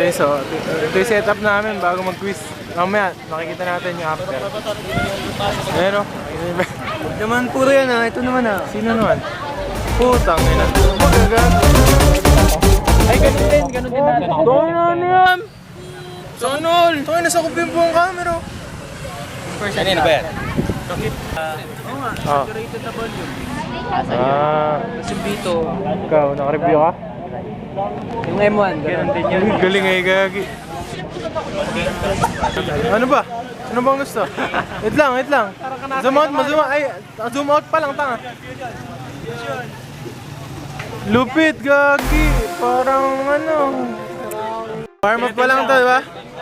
Okay, so ito yung setup namin bago mag-quiz. Mamaya, makikita natin yung after. Ayan o. Naman puro yan ah, ito naman ah. Sino naman? Putang ina. Magagat. Ay, ganun din natin. Doon na yan! Sonol! Ito ay nasa kupin po ang camera. Kanina ba yan? Oo nga, Ah. saturated na volume. Tapos yung dito, Ikaw, naka-review ka? yung M1, ganun din yun. Galing ay gagi. Ano ba? Ano bang gusto? Wait lang, wait lang. Zoom out, zoom out. Ay, zoom out pa lang, tanga. Lupit, gagi. Parang ano. Warm up pa lang to, di ba?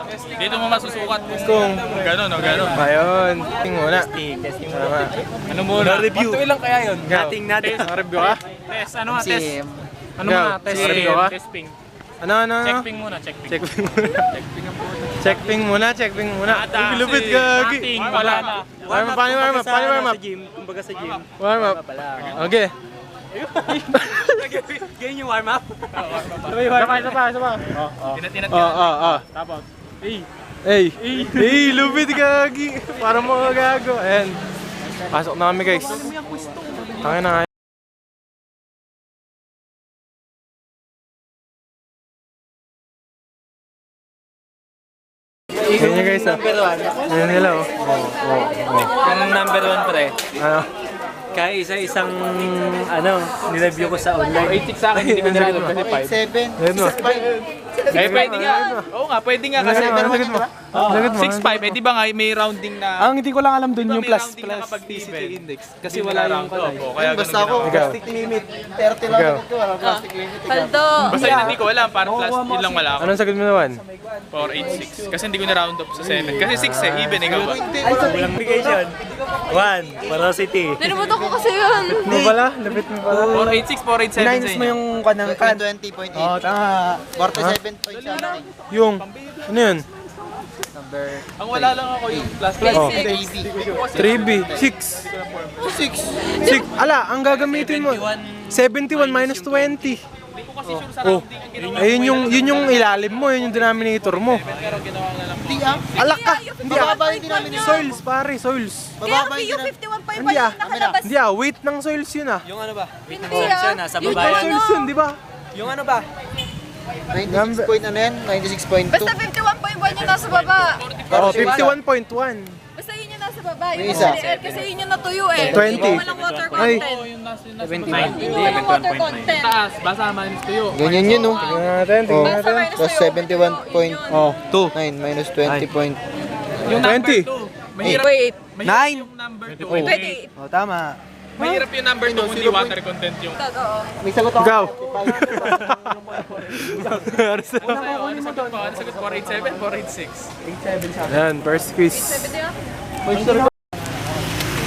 Dito mo masusukat kung gano'n o gano'n. Ayun. Testing muna. Tama. Ano muna? review. Patuloy lang kaya yun. Nating natin. Naka-review ka? Test, ano nga, test? Ano Ikaw, nga, test? review ka? Testping. Ano? Checkping muna, checkping. Checkping muna. Checkping muna. Uy, lupit, gagi. Nothing, wala na. Warm up, paano warm up? Paano warm up? Kumbaga sa gym. Warm up. Okay. Ganyan yung warm up. Isa pa. Tinat-tinat Tapos. Hey, lupit, gagi. Para mga gago. Ayan. Pasok na kami, guys. Tangin na nga. Ayan nyo, guys. Number 1. Ayan nila, oh. Yung number 1 pre. Ano? Kaya isa-isang ano, nireview ko sa online. 86 sa akin, hindi ko nilalo kasi 5. 7, Ayan mo. 5. Eh, pwede nga. Oo nga, pwede nga kasi. Sagot mo. Sagot mo. 6.5, eh di ba nga may rounding na... Ang hindi ko lang alam dun yung may plus. rounding na kapag TCT index. Kasi wala yung round off. Kaya Basta ganun ako, ginawa. Ikaw. plastic limit. 30 lang Ikaw. ako, wala plastic limit. Paldo! Basta yun hindi ko alam, parang plus yun lang wala ako. Anong sagot mo naman? 486. Kasi hindi ko na-round up sa 7. Kasi 6 eh, even ikaw ba? Walang application. 1. Porosity. Nilimutan ko kasi yun! Mo pala? Lapit mo pala? 486, 487 sa Minus mo inyo. yung kanang kan. 20.8. Oo, tama. 47 point something. Yung, ano yun? Number Ang wala lang ako yung plus. Oh. 3B. 3B. 6. 6. Ala, ang gagamitin mo. 71 minus 20. Hindi ko kasi sure sa Oh. rounding ang ginawa. Ayun yung ilalim mo, yun yung denominator mo. Pero ginawa ko na lang. Hindi ah. Alak ka! Hindi ah. Mababa yung namin yun. Soils, pare, soils. Kaya Mababa yung yung 51.1 Hindi ah. yung nakalabas. Hindi ah, weight ng soils yun ah. Yung ano ba? Hindi Yun, ah. nasa Yun baba yung yan. Soils yun, di ba? Yung ano ba? 96 point ano yan? 96.2. Basta 51.1 yung nasa baba. Oh, 51.1. Basta yun yung nasa baba. Yung Yung isa. LDL kasi yun yung natuyo eh. 20. Yung walang water Ay. content. Yung nasa 71. Yung walang water content. taas, basa minus tuyo. Ganyan yun no. Tingnan natin, tingnan Basta natin. minus Plus tuyo, 71.9 Oh, 2. minus 20 point. Yung number 20. 2. Mahirap, Wait. mahirap 9. yung number 2. 28. Oh, tama. Mahirap yung number 2 kung hindi water content yung... Oo. May sagot ako. Ikaw. Ano sagot ko? Ano sagot ko? 487, 486. Yan, first quiz. Pwede ah.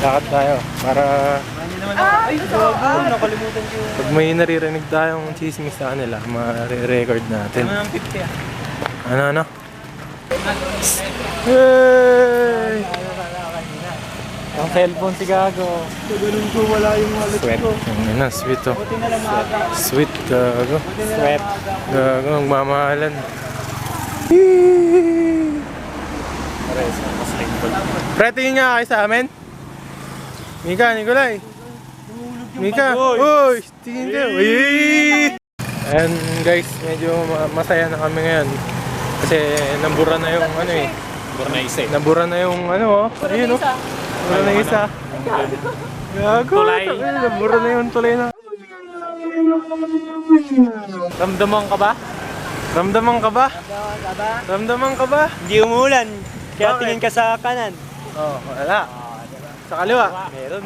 Lakad tayo para Ay, totoo. Nakalimutan ko. pag may naririnig tayong chismis sa kanila, ma-record natin. Ano ng 50 ah? Ano? Hey! Ang cellphone si Gago. Ganun ko wala yung wallet Sweat. Ang ina, sweet oh. Sweet, Gago. Sweat. Gago, ang mamahalan. Pre, tingin nga kayo sa amin. Mika, Nikolay. Mika, uy, tingin kayo. And guys, medyo masaya na kami ngayon. Kasi nabura na yung ano eh. Nabura na yung ano oh. Ayun oh. Nabura na yung isa. Gago. Tulay. Nabura na yung tulay na. Ramdaman ka ba? Ramdaman ka ba? Ramdaman ka ba? Hindi umulan. Kaya Bakit? tingin ka sa kanan. Oh, wala. Sa kaliwa. Meron.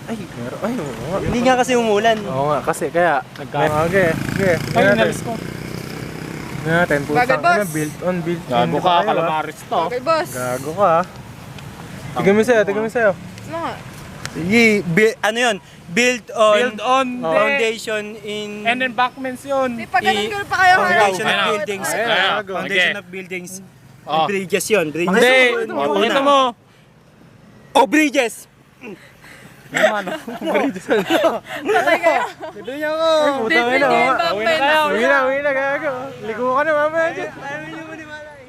Ay, meron. Ay, oo nga. Hindi nga kasi umulan. Oo nga, kasi kaya. Okay. Ay, nalis ko. Natin, Bagay, putang boss. ina, built on. Gago ka, calamaris to. Okay, boss. Gago ka. Tignan mo sa'yo. Ano nga? Sige, ano yun? Build on Oh. foundation in And then backments yun. May pagganun pa kayo. foundation of Ayun. buildings. Ayun. Foundation Okay. of buildings. Oh. Bridges yun. Bridges. Hindi, Yung una. ito mo. Oh, bridges! Patay kayo. Libre niya ako. Putang ina. Different oo yung nga. backbend. Uwi na, gago. Ligo ka na mamaya dyan. Ayaw nyo maniwala eh.